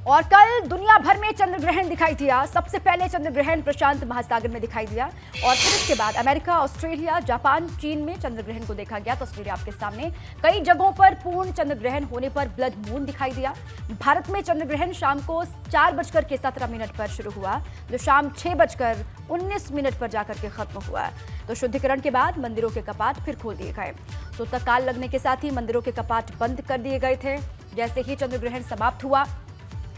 और कल दुनिया भर में चंद्र ग्रहण दिखाई दिया। सबसे पहले चंद्र ग्रहण प्रशांत महासागर में दिखाई दिया और फिर इसके बाद अमेरिका, ऑस्ट्रेलिया, जापान, चीन में चंद्र ग्रहण को देखा गया। तस्वीरें आपके सामने। कई जगहों पर पूर्ण चंद्र ग्रहण होने पर ब्लड मून दिखाई दिया। भारत में चंद्र ग्रहण शाम को 4:17 पर शुरू हुआ, जो शाम 6:19 पर जाकर के खत्म हुआ। तो शुद्धिकरण के बाद मंदिरों के कपाट फिर खोल दिए गए। तो तत्काल लगने के साथ ही मंदिरों के कपाट बंद कर दिए गए थे। जैसे ही चंद्र ग्रहण समाप्त हुआ,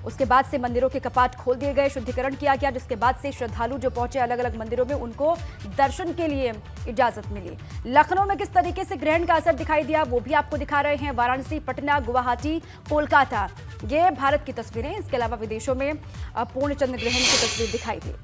उसके बाद से मंदिरों के कपाट खोल दिए गए, शुद्धिकरण किया गया, जिसके बाद से श्रद्धालु जो पहुंचे अलग अलग मंदिरों में, उनको दर्शन के लिए इजाजत मिली। लखनऊ में किस तरीके से ग्रहण का असर दिखाई दिया वो भी आपको दिखा रहे हैं। वाराणसी, पटना, गुवाहाटी, कोलकाता, ये भारत की तस्वीरें। इसके अलावा विदेशों में पूर्ण चंद्र ग्रहण की तस्वीर दिखाई दी।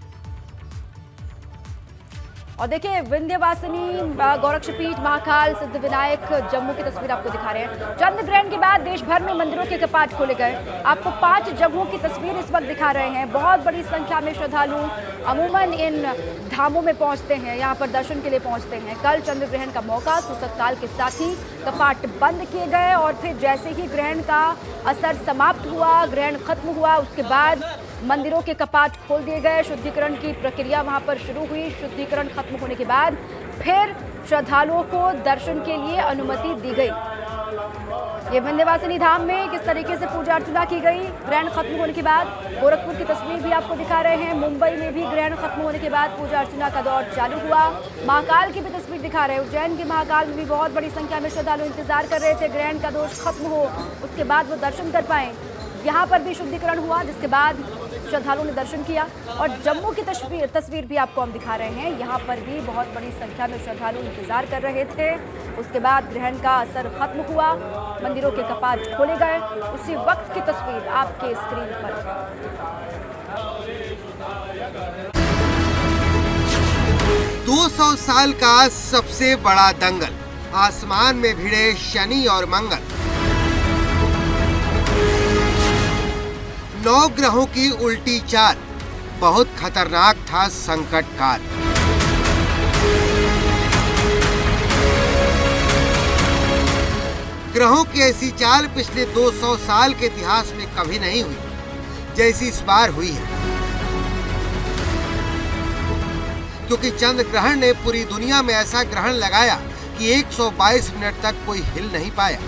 और देखिए, विंध्यवासिनी, गोरक्षपीठ, महाकाल, सिद्धिविनायक, जम्मू की तस्वीर आपको दिखा रहे हैं। चंद्र ग्रहण के बाद देश भर में मंदिरों के कपाट खोले गए। आपको 5 जगहों की तस्वीर इस वक्त दिखा रहे हैं। बहुत बड़ी संख्या में श्रद्धालु अमूमन इन धामों में पहुंचते हैं, यहाँ पर दर्शन के लिए पहुंचते हैं। कल चंद्र ग्रहण का मौका, सूतककाल के साथ ही कपाट बंद किए गए और फिर जैसे ही ग्रहण का असर समाप्त हुआ, ग्रहण खत्म हुआ, उसके बाद मंदिरों के कपाट खोल दिए गए। शुद्धिकरण की प्रक्रिया वहां पर शुरू हुई। शुद्धिकरण खत्म होने के बाद फिर श्रद्धालुओं को दर्शन के लिए अनुमति दी गई। ये विंध्यवासिनी धाम में किस तरीके से पूजा अर्चना की गई ग्रहण खत्म होने के बाद। गोरखपुर की तस्वीर भी आपको दिखा रहे हैं। मुंबई में भी ग्रहण खत्म होने के बाद पूजा अर्चना का दौर चालू हुआ। महाकाल की भी तस्वीर दिखा रहे हैं। उज्जैन के महाकाल में भी बहुत बड़ी संख्या में श्रद्धालु इंतजार कर रहे थे ग्रहण का दोष खत्म हो, उसके बाद वो दर्शन कर पाए। यहाँ पर भी शुद्धिकरण हुआ, जिसके बाद श्रद्धालुओं ने दर्शन किया। और जम्मू की तस्वीर भी आपको हम दिखा रहे हैं। यहाँ पर भी बहुत बड़ी संख्या में श्रद्धालु इंतजार कर रहे थे। उसके बाद ग्रहण का असर खत्म हुआ, मंदिरों के कपाट खोले गए। उसी वक्त की तस्वीर आपके स्क्रीन पर। 200 साल का सबसे बड़ा दंगल, आसमान में भिड़े शनि और मंगल। 9 ग्रहों की उल्टी चाल, बहुत खतरनाक था संकट काल। ग्रहों की ऐसी चाल पिछले 200 साल के इतिहास में कभी नहीं हुई, जैसी इस बार हुई है। क्योंकि चंद्र ग्रहण ने पूरी दुनिया में ऐसा ग्रहण लगाया कि 122 मिनट तक कोई हिल नहीं पाया।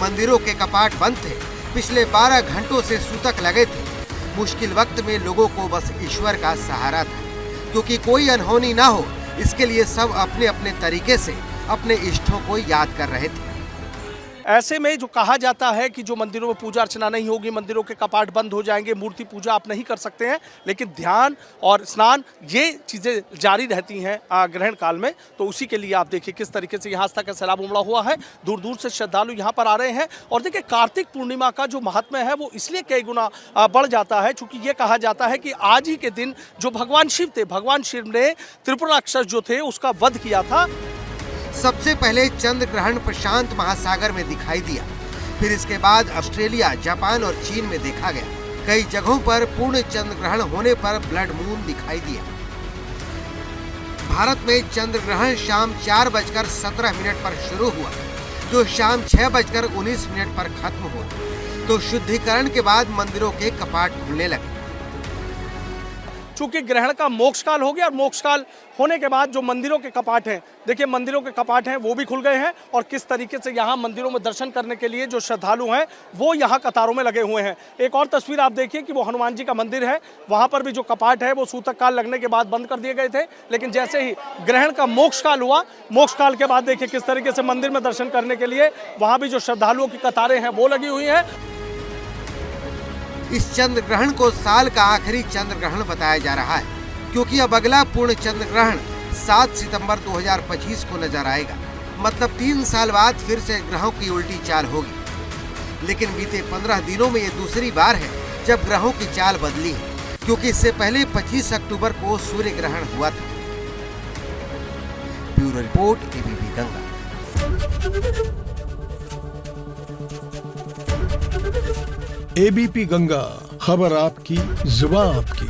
मंदिरों के कपाट बंद थे। पिछले 12 घंटों से सूतक लगे थे। मुश्किल वक्त में लोगों को बस ईश्वर का सहारा था, क्योंकि कोई अनहोनी ना हो, इसके लिए सब अपने अपने तरीके से अपने इष्टों को याद कर रहे थे। ऐसे में जो कहा जाता है कि जो मंदिरों में पूजा अर्चना नहीं होगी, मंदिरों के कपाट बंद हो जाएंगे, मूर्ति पूजा आप नहीं कर सकते हैं, लेकिन ध्यान और स्नान ये चीज़ें जारी रहती हैं ग्रहण काल में। तो उसी के लिए आप देखिए किस तरीके से यहाँ तक सैलाब उमड़ा हुआ है। दूर दूर से श्रद्धालु यहाँ पर आ रहे हैं। और देखिए, कार्तिक पूर्णिमा का जो महात्म्य है वो इसलिए कई गुना बढ़ जाता है, चूँकि ये कहा जाता है कि आज ही के दिन जो भगवान शिव थे, भगवान शिव ने त्रिपुराक्षस जो थे उसका वध किया था। सबसे पहले चंद्र ग्रहण प्रशांत महासागर में दिखाई दिया, फिर इसके बाद ऑस्ट्रेलिया, जापान और चीन में देखा गया। कई जगहों पर पूर्ण चंद्र ग्रहण होने पर ब्लड मून दिखाई दिया। भारत में चंद्र ग्रहण शाम 4:17 पर शुरू हुआ, जो शाम 6:19 पर खत्म हुआ। तो शुद्धिकरण के बाद मंदिरों के कपाट खुलने लगे। चूंकि ग्रहण का मोक्ष काल हो गया और मोक्ष काल होने के बाद जो मंदिरों के कपाट हैं, देखिए मंदिरों के कपाट हैं वो भी खुल गए हैं। और किस तरीके से यहाँ मंदिरों में दर्शन करने के लिए जो श्रद्धालु हैं वो यहाँ कतारों में लगे हुए हैं। एक और तस्वीर आप देखिए कि वो हनुमान जी का मंदिर है, वहाँ पर भी जो कपाट है वो सूतक काल लगने के बाद बंद कर दिए गए थे। लेकिन जैसे ही ग्रहण का मोक्ष काल हुआ, मोक्ष काल के बाद देखिए किस तरीके से मंदिर में दर्शन करने के लिए वहाँ भी जो श्रद्धालुओं की कतारें हैं वो लगी हुई हैं। इस चंद्र ग्रहण को साल का आखिरी चंद्र ग्रहण बताया जा रहा है, क्योंकि अब अगला पूर्ण चंद्र ग्रहण 7 सितंबर 2025 को नजर आएगा। मतलब 3 साल बाद फिर से ग्रहों की उल्टी चाल होगी। लेकिन बीते 15 दिनों में ये दूसरी बार है जब ग्रहों की चाल बदली है, क्योंकि इससे पहले 25 अक्टूबर को सूर्य ग्रहण हुआ था। Bureau report, ABP Ganga. ABP Ganga, खबर आपकी, जुबान आपकी।